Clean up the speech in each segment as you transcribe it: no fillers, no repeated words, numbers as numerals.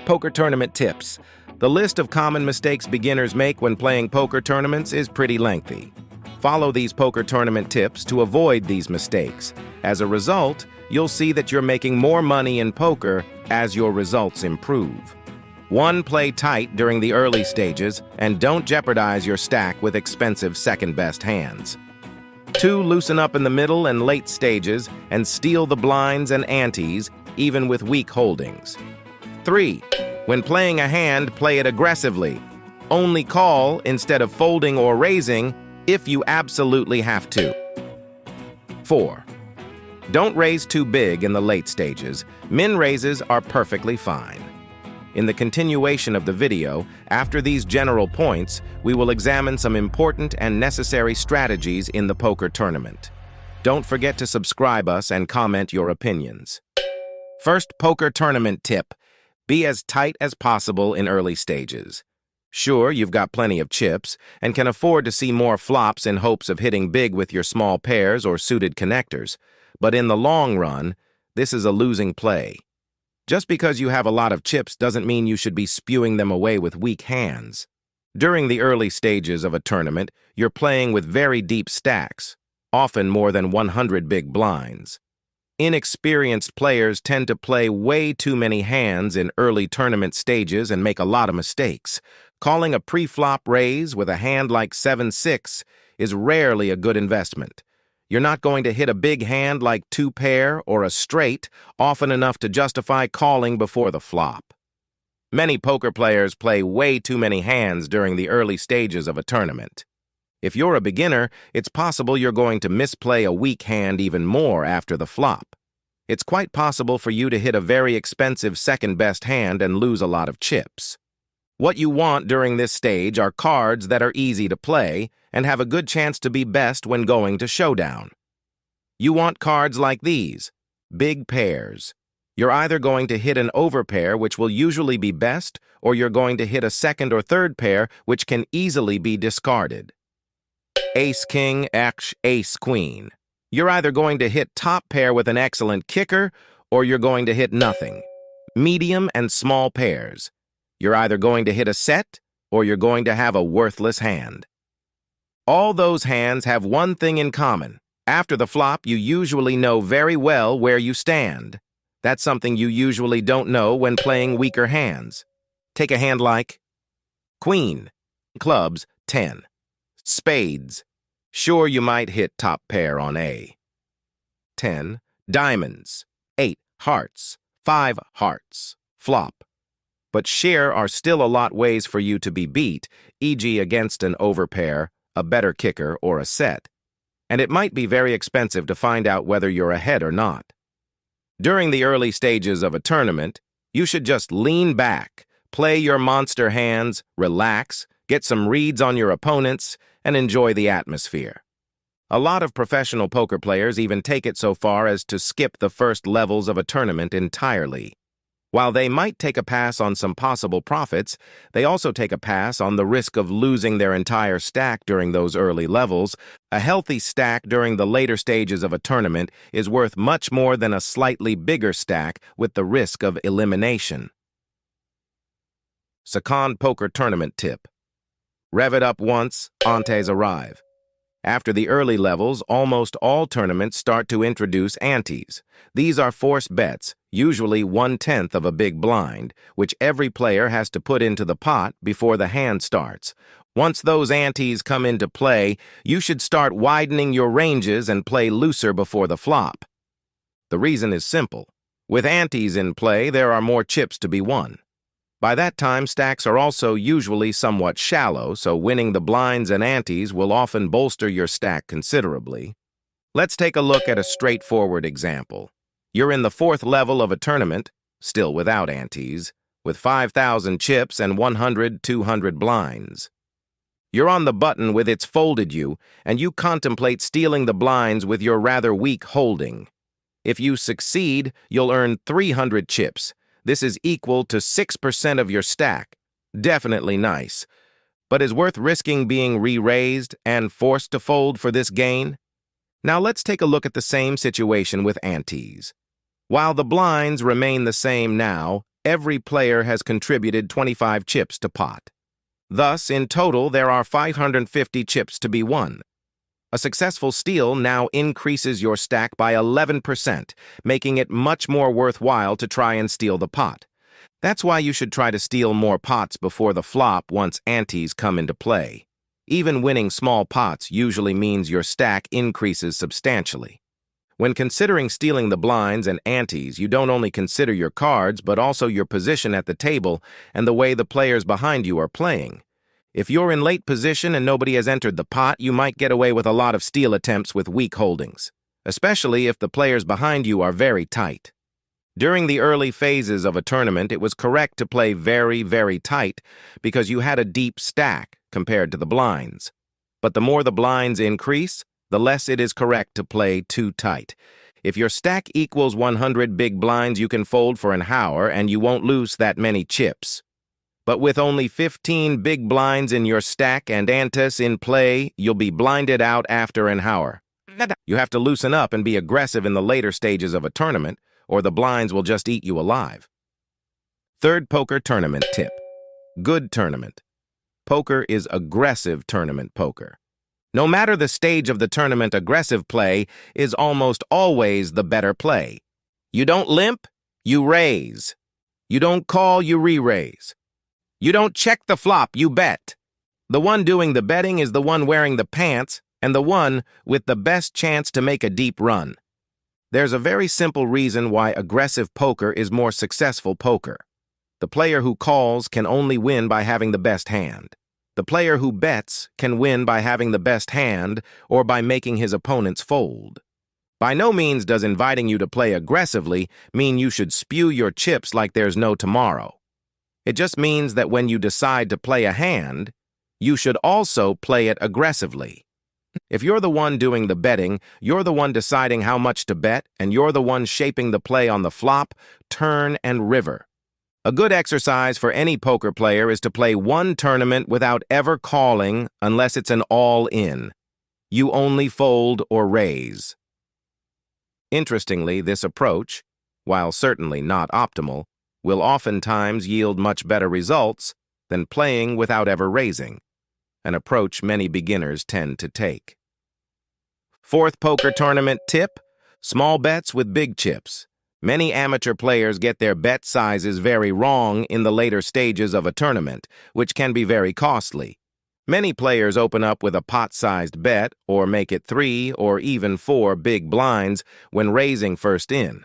Poker tournament tips. The list of common mistakes beginners make when playing poker tournaments is pretty lengthy. Follow these poker tournament tips to avoid these mistakes. As a result, you'll see that you're making more money in poker as your results improve. 1. Play tight during the early stages and don't jeopardize your stack with expensive second-best hands. 2. Loosen up in the middle and late stages and steal the blinds and antes, even with weak holdings. 3. When playing a hand, play it aggressively. Only call instead of folding or raising if you absolutely have to. 4. Don't raise too big in the late stages. Min raises are perfectly fine. In the continuation of the video, after these general points, we will examine some important and necessary strategies in the poker tournament. Don't forget to subscribe us and comment your opinions. First poker tournament tip: be as tight as possible in early stages. Sure, you've got plenty of chips and can afford to see more flops in hopes of hitting big with your small pairs or suited connectors, but in the long run, this is a losing play. Just because you have a lot of chips doesn't mean you should be spewing them away with weak hands. During the early stages of a tournament, you're playing with very deep stacks, often more than 100 big blinds. Inexperienced players tend to play way too many hands in early tournament stages and make a lot of mistakes. Calling a pre-flop raise with a hand like 7-6 is rarely a good investment. You're not going to hit a big hand like 2-pair or a straight often enough to justify calling before the flop. Many poker players play way too many hands during the early stages of a tournament. If you're a beginner, it's possible you're going to misplay a weak hand even more after the flop. It's quite possible for you to hit a very expensive second-best hand and lose a lot of chips. What you want during this stage are cards that are easy to play and have a good chance to be best when going to showdown. You want cards like these: big pairs. You're either going to hit an overpair, which will usually be best, or you're going to hit a second or third pair, which can easily be discarded. Ace-king, ace-queen. You're either going to hit top pair with an excellent kicker, or you're going to hit nothing. Medium and small pairs. You're either going to hit a set, or you're going to have a worthless hand. All those hands have one thing in common. After the flop, you usually know very well where you stand. That's something you usually don't know when playing weaker hands. Take a hand like Queen, clubs, 10. Spades. Sure, you might hit top pair on A. 10. Diamonds. 8. Hearts. 5. Hearts. Flop. But there are still a lot ways for you to be beat, e.g. against an overpair, a better kicker, or a set. And it might be very expensive to find out whether you're ahead or not. During the early stages of a tournament, you should just lean back, play your monster hands, relax, get some reads on your opponents, and enjoy the atmosphere. A lot of professional poker players even take it so far as to skip the first levels of a tournament entirely. While they might take a pass on some possible profits, they also take a pass on the risk of losing their entire stack during those early levels. A healthy stack during the later stages of a tournament is worth much more than a slightly bigger stack with the risk of elimination. Second poker tournament tip: rev it up once, antes arrive. After the early levels, almost all tournaments start to introduce antes. These are forced bets, usually 1/10 of a big blind, which every player has to put into the pot before the hand starts. Once those antes come into play, you should start widening your ranges and play looser before the flop. The reason is simple. With antes in play, there are more chips to be won. By that time, stacks are also usually somewhat shallow, so winning the blinds and antes will often bolster your stack considerably. Let's take a look at a straightforward example. You're in the 4th level of a tournament, still without antes, with 5,000 chips and 100-200 blinds. You're on the button with its folded you, and you contemplate stealing the blinds with your rather weak holding. If you succeed, you'll earn 300 chips. This is equal to 6% of your stack. Definitely nice. But is worth risking being re-raised and forced to fold for this gain? Now let's take a look at the same situation with antes. While the blinds remain the same now, every player has contributed 25 chips to pot. Thus, in total, there are 550 chips to be won. A successful steal now increases your stack by 11%, making it much more worthwhile to try and steal the pot. That's why you should try to steal more pots before the flop once antes come into play. Even winning small pots usually means your stack increases substantially. When considering stealing the blinds and antes, you don't only consider your cards, but also your position at the table and the way the players behind you are playing. If you're in late position and nobody has entered the pot, you might get away with a lot of steal attempts with weak holdings, especially if the players behind you are very tight. During the early phases of a tournament, it was correct to play very, very tight because you had a deep stack compared to the blinds. But the more the blinds increase, the less it is correct to play too tight. If your stack equals 100 big blinds, you can fold for an hour and you won't lose that many chips. But with only 15 big blinds in your stack and antes in play, you'll be blinded out after an hour. You have to loosen up and be aggressive in the later stages of a tournament, or the blinds will just eat you alive. Third poker tournament tip. Good tournament. Poker is aggressive tournament poker. No matter the stage of the tournament, aggressive play is almost always the better play. You don't limp, you raise. You don't call, you re-raise. You don't check the flop, you bet. The one doing the betting is the one wearing the pants and the one with the best chance to make a deep run. There's a very simple reason why aggressive poker is more successful poker. The player who calls can only win by having the best hand. The player who bets can win by having the best hand or by making his opponents fold. By no means does inviting you to play aggressively mean you should spew your chips like there's no tomorrow. It just means that when you decide to play a hand, you should also play it aggressively. If you're the one doing the betting, you're the one deciding how much to bet, and you're the one shaping the play on the flop, turn, and river. A good exercise for any poker player is to play one tournament without ever calling unless it's an all-in. You only fold or raise. Interestingly, this approach, while certainly not optimal, will oftentimes yield much better results than playing without ever raising, an approach many beginners tend to take. Fourth poker tournament tip: small bets with big chips. Many amateur players get their bet sizes very wrong in the later stages of a tournament, which can be very costly. Many players open up with a pot-sized bet or make it 3 or even 4 big blinds when raising first in.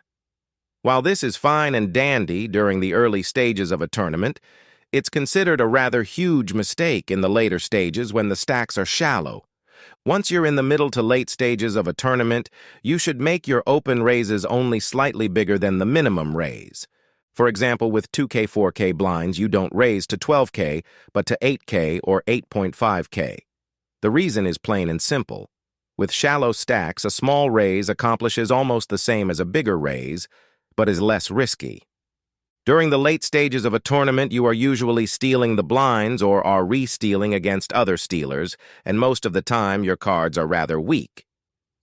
While this is fine and dandy during the early stages of a tournament, it's considered a rather huge mistake in the later stages when the stacks are shallow. Once you're in the middle to late stages of a tournament, you should make your open raises only slightly bigger than the minimum raise. For example, with 2K, 4K blinds, you don't raise to 12K, but to 8K or 8.5K. The reason is plain and simple. With shallow stacks, a small raise accomplishes almost the same as a bigger raise, but is less risky. During the late stages of a tournament, you are usually stealing the blinds or are re-stealing against other stealers, and most of the time your cards are rather weak.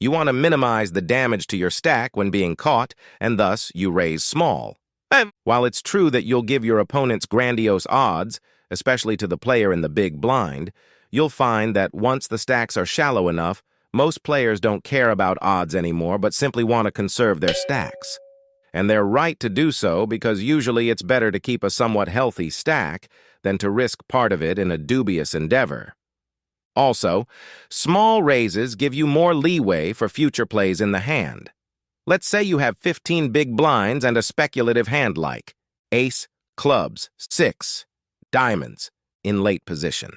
You want to minimize the damage to your stack when being caught, and thus you raise small. While it's true that you'll give your opponents grandiose odds, especially to the player in the big blind, you'll find that once the stacks are shallow enough, most players don't care about odds anymore but simply want to conserve their stacks. And they're right to do so because usually it's better to keep a somewhat healthy stack than to risk part of it in a dubious endeavor. Also, small raises give you more leeway for future plays in the hand. Let's say you have 15 big blinds and a speculative hand like ace, clubs, 6, diamonds in late position.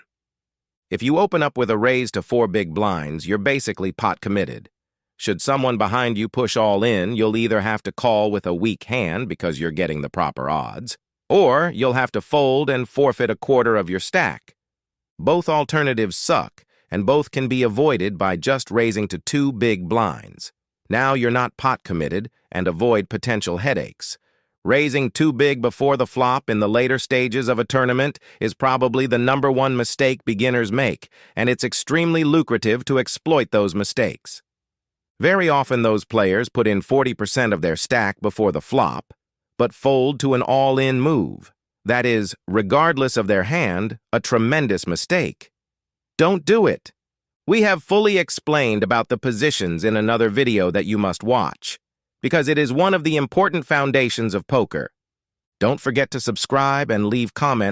If you open up with a raise to 4 big blinds, you're basically pot committed. Should someone behind you push all in, you'll either have to call with a weak hand because you're getting the proper odds, or you'll have to fold and forfeit a quarter of your stack. Both alternatives suck, and both can be avoided by just raising to 2 big blinds. Now you're not pot committed and avoid potential headaches. Raising too big before the flop in the later stages of a tournament is probably the #1 mistake beginners make, and it's extremely lucrative to exploit those mistakes. Very often those players put in 40% of their stack before the flop, but fold to an all-in move. That is, regardless of their hand, a tremendous mistake. Don't do it. We have fully explained about the positions in another video that you must watch, because it is one of the important foundations of poker. Don't forget to subscribe and leave comments